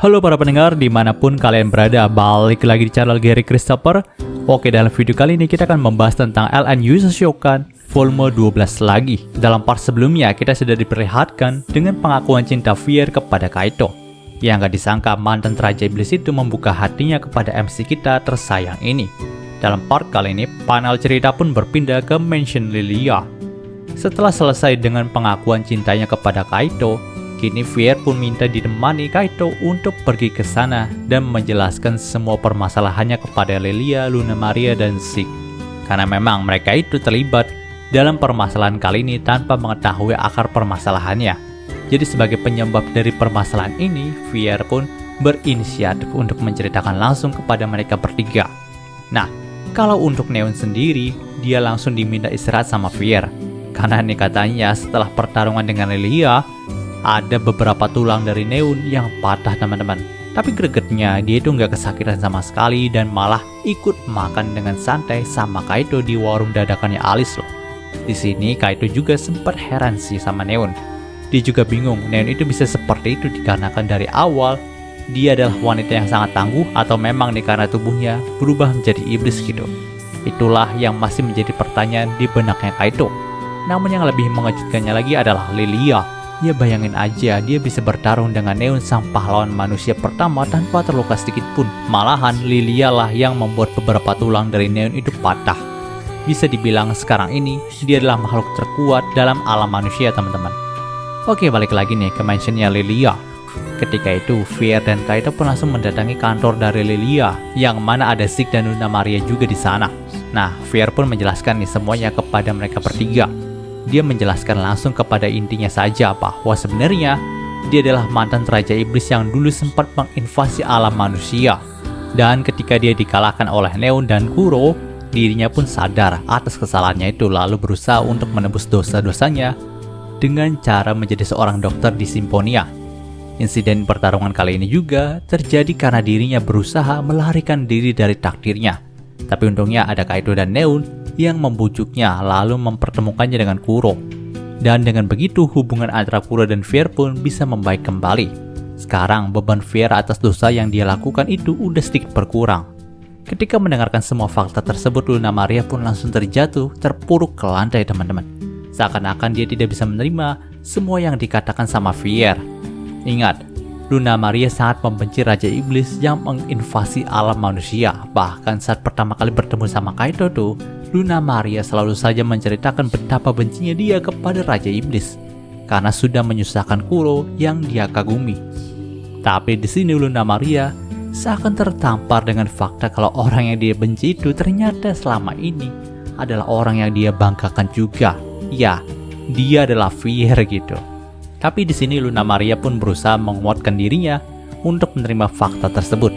Halo para pendengar, dimanapun kalian berada, balik lagi di channel Gary Christopher. Oke, dalam video kali ini kita akan membahas tentang LN Yusha Shokan volume 12 lagi. Dalam part sebelumnya, kita sudah diperlihatkan dengan pengakuan cinta Fier kepada Kaito. Yang gak disangka mantan Raja Iblis itu membuka hatinya kepada MC kita tersayang ini. Dalam part kali ini, panel cerita pun berpindah ke Mansion Lilia. Setelah selesai dengan pengakuan cintanya kepada Kaito, kini Fier pun minta ditemani Kaito untuk pergi ke sana dan menjelaskan semua permasalahannya kepada Lilia, Luna Maria, dan Zeke. Karena memang mereka itu terlibat dalam permasalahan kali ini tanpa mengetahui akar permasalahannya. Jadi sebagai penyebab dari permasalahan ini, Fier pun berinisiatif untuk menceritakan langsung kepada mereka bertiga. Nah, kalau untuk Neon sendiri, dia langsung diminta istirahat sama Fier. Karena nih katanya setelah pertarungan dengan Lilia, ada beberapa tulang dari Neon yang patah teman-teman. Tapi gregetnya dia itu nggak kesakitan sama sekali dan malah ikut makan dengan santai sama Kaito di warung dadakannya Alice loh. Di sini Kaito juga sempat heran sih sama Neon. Dia juga bingung Neon itu bisa seperti itu dikarenakan dari awal dia adalah wanita yang sangat tangguh atau memang nih karena tubuhnya berubah menjadi iblis gitu. Itulah yang masih menjadi pertanyaan di benaknya Kaito. Namun yang lebih mengejutkannya lagi adalah Lilia. Ya bayangin aja dia bisa bertarung dengan Neon sang pahlawan manusia pertama tanpa terluka sedikit pun. Malahan Lilia lah yang membuat beberapa tulang dari Neon itu patah. Bisa dibilang sekarang ini dia adalah makhluk terkuat dalam alam manusia teman-teman. Oke, balik lagi nih ke mansionnya Lilia. Ketika itu Fier dan Kaito pun langsung mendatangi kantor dari Lilia, yang mana ada Zeke dan Luna Maria juga di sana. Nah, Fier pun menjelaskan nih semuanya kepada mereka bertiga. Dia menjelaskan langsung kepada intinya saja bahwa sebenarnya dia adalah mantan Raja Iblis yang dulu sempat menginvasi alam manusia. Dan ketika dia dikalahkan oleh Neon dan Kuro, dirinya pun sadar atas kesalahannya itu lalu berusaha untuk menebus dosa-dosanya dengan cara menjadi seorang dokter di Simfonia. Insiden pertarungan kali ini juga terjadi karena dirinya berusaha melarikan diri dari takdirnya. Tapi untungnya ada Kaito dan Neon yang membujuknya lalu mempertemukannya dengan Kuro. Dan dengan begitu hubungan antara Kuro dan Fier pun bisa membaik kembali. Sekarang beban Fier atas dosa yang dia lakukan itu udah sedikit berkurang. Ketika mendengarkan semua fakta tersebut, Luna Maria pun langsung terjatuh terpuruk ke lantai teman-teman. Seakan-akan dia tidak bisa menerima semua yang dikatakan sama Fier. Ingat, Luna Maria sangat membenci Raja Iblis yang menginvasi alam manusia. Bahkan saat pertama kali bertemu sama Kaito tuh, Luna Maria selalu saja menceritakan betapa bencinya dia kepada Raja Iblis karena sudah menyusahkan Kuro yang dia kagumi. Tapi di sini Luna Maria seakan tertampar dengan fakta kalau orang yang dia benci itu ternyata selama ini adalah orang yang dia banggakan juga. Ya, dia adalah Fier gitu. Tapi di sini Luna Maria pun berusaha menguatkan dirinya untuk menerima fakta tersebut.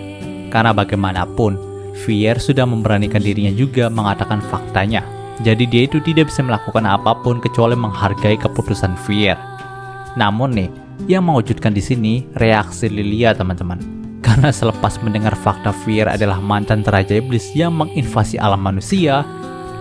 Karena bagaimanapun, Fier sudah memberanikan dirinya juga mengatakan faktanya. Jadi dia itu tidak bisa melakukan apapun kecuali menghargai keputusan Fier. Namun nih, yang mengejutkan di sini reaksi Lilia teman-teman. Karena selepas mendengar fakta Fier adalah mantan Raja Iblis yang menginvasi alam manusia,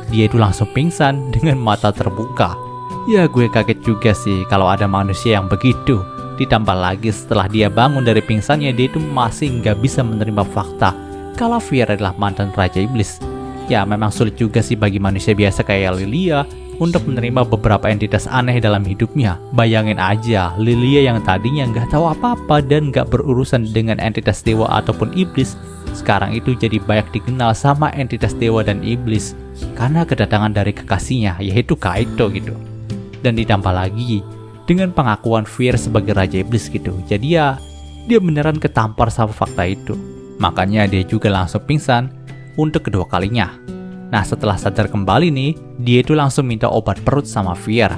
dia itu langsung pingsan dengan mata terbuka. Ya gue kaget juga sih kalau ada manusia yang begitu. Ditambah lagi setelah dia bangun dari pingsannya, dia itu masih nggak bisa menerima fakta kalau Fier adalah mantan Raja Iblis. Ya memang sulit juga sih bagi manusia biasa kayak Lilia untuk menerima beberapa entitas aneh dalam hidupnya. Bayangin aja, Lilia yang tadinya nggak tahu apa-apa dan nggak berurusan dengan entitas dewa ataupun iblis, sekarang itu jadi banyak dikenal sama entitas dewa dan iblis karena kedatangan dari kekasihnya yaitu Kaito gitu. Dan ditambah lagi dengan pengakuan Fier sebagai Raja Iblis gitu. Jadi ya dia beneran ketampar sama fakta itu. Makanya dia juga langsung pingsan untuk kedua kalinya. Nah setelah sadar kembali nih, dia itu langsung minta obat perut sama Fier.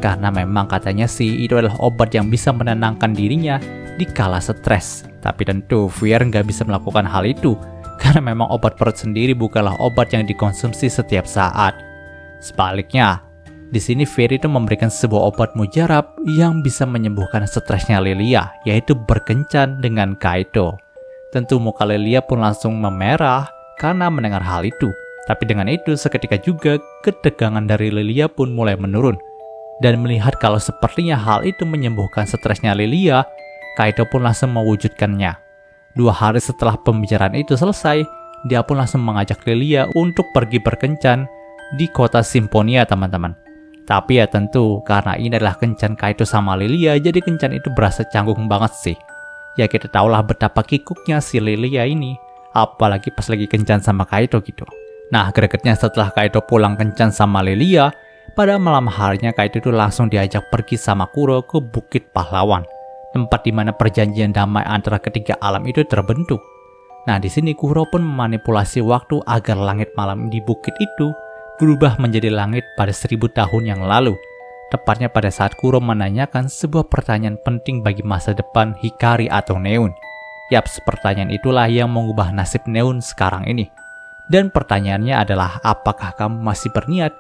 Karena memang katanya sih itu adalah obat yang bisa menenangkan dirinya dikala stres. Tapi tentu Fier nggak bisa melakukan hal itu. Karena memang obat perut sendiri bukanlah obat yang dikonsumsi setiap saat. Sebaliknya, di sini Fier itu memberikan sebuah obat mujarab yang bisa menyembuhkan stresnya Lilia, yaitu berkencan dengan Kaito. Tentu muka Lilia pun langsung memerah karena mendengar hal itu. Tapi dengan itu seketika juga ketegangan dari Lilia pun mulai menurun. Dan melihat kalau sepertinya hal itu menyembuhkan stresnya Lilia, Kaito pun langsung mewujudkannya. 2 hari setelah pembicaraan itu selesai, dia pun langsung mengajak Lilia untuk pergi berkencan di kota Symphonia, teman-teman. Tapi ya tentu, karena ini adalah kencan Kaito sama Lilia, jadi kencan itu berasa canggung banget sih. Ya kita tahulah betapa kikuknya si Lilia ini, apalagi pas lagi kencan sama Kaito gitu. Nah, gregetnya setelah Kaito pulang kencan sama Lilia, pada malam harinya Kaito itu langsung diajak pergi sama Kuro ke Bukit Pahlawan, tempat dimana perjanjian damai antara ketiga alam itu terbentuk. Nah, di sini Kuro pun memanipulasi waktu agar langit malam di bukit itu berubah menjadi langit pada 1000 tahun yang lalu. Tepatnya pada saat Kuro menanyakan sebuah pertanyaan penting bagi masa depan Hikari atau Neon. Yaps, pertanyaan itulah yang mengubah nasib Neon sekarang ini. Dan pertanyaannya adalah, apakah kamu masih berniat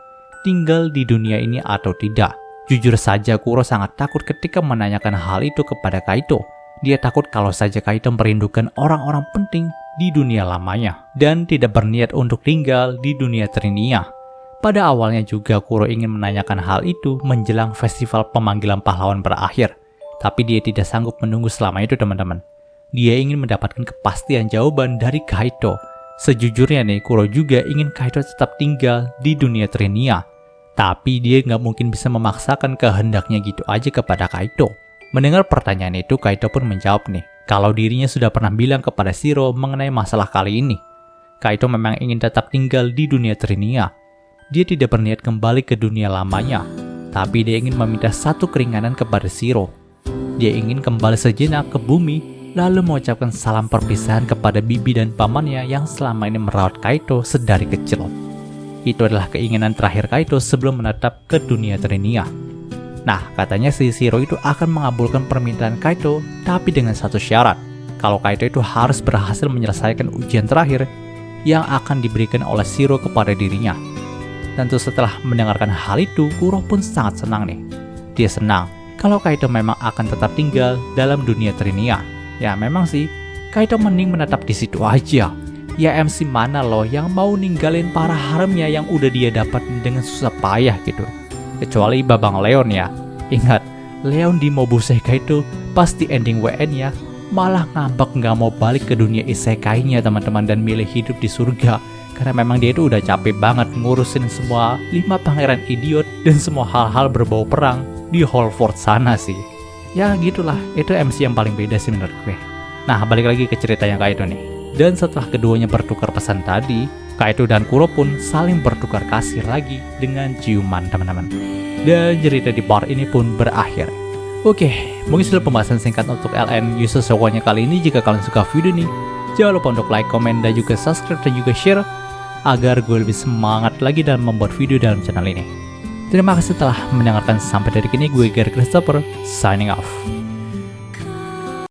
tinggal di dunia ini atau tidak? Jujur saja Kuro sangat takut ketika menanyakan hal itu kepada Kaito. Dia takut kalau saja Kaito merindukan orang-orang penting di dunia lamanya dan tidak berniat untuk tinggal di dunia Trinia. Pada awalnya juga Kuro ingin menanyakan hal itu menjelang festival pemanggilan pahlawan berakhir. Tapi dia tidak sanggup menunggu selama itu, teman-teman. Dia ingin mendapatkan kepastian jawaban dari Kaito. Sejujurnya nih, Kuro juga ingin Kaito tetap tinggal di dunia Trinia. Tapi dia nggak mungkin bisa memaksakan kehendaknya gitu aja kepada Kaito. Mendengar pertanyaan itu, Kaito pun menjawab nih, kalau dirinya sudah pernah bilang kepada Shiro mengenai masalah kali ini. Kaito memang ingin tetap tinggal di dunia Trinia. Dia tidak berniat kembali ke dunia lamanya, tapi dia ingin meminta satu keringanan kepada Shiro. Dia ingin kembali sejenak ke bumi, lalu mengucapkan salam perpisahan kepada bibi dan pamannya yang selama ini merawat Kaito sedari kecil. Itu adalah keinginan terakhir Kaito sebelum menetap ke dunia Trinia. Nah, katanya si Shiro itu akan mengabulkan permintaan Kaito, tapi dengan satu syarat. Kalau Kaito itu harus berhasil menyelesaikan ujian terakhir yang akan diberikan oleh Shiro kepada dirinya. Tentu setelah mendengarkan hal itu, Kuro pun sangat senang nih. Dia senang kalau Kaito memang akan tetap tinggal dalam dunia Trinia. Ya memang sih, Kaito mending menetap di situ aja. Ya MC mana loh yang mau ninggalin para haremnya yang udah dia dapat dengan susah payah gitu. Kecuali Babang Leon ya. Ingat, Leon di Mobusei Kaito pasti ending WN-nya malah ngambek nggak mau balik ke dunia isekainya teman-teman dan milih hidup di surga. Karena memang dia itu udah capek banget ngurusin semua 5 pangeran idiot dan semua hal-hal berbau perang di Holford sana sih. Ya gitulah, itu MC yang paling beda sih menurut gue. Nah, balik lagi ke ceritanya Kaito nih. Dan setelah keduanya bertukar pesan tadi, Kaito dan Kuro pun saling bertukar kasih lagi dengan ciuman teman-teman. Dan cerita di part ini pun berakhir. Oke, mungkin sudah pembahasan singkat untuk LN Yu Sasaunya kali ini. Jika kalian suka video ini, jangan lupa untuk like, komen, dan juga subscribe dan juga share agar gue lebih semangat lagi dalam membuat video dalam channel ini. Terima kasih telah mendengarkan sampai detik ini. Gue Gary Christopher, signing off.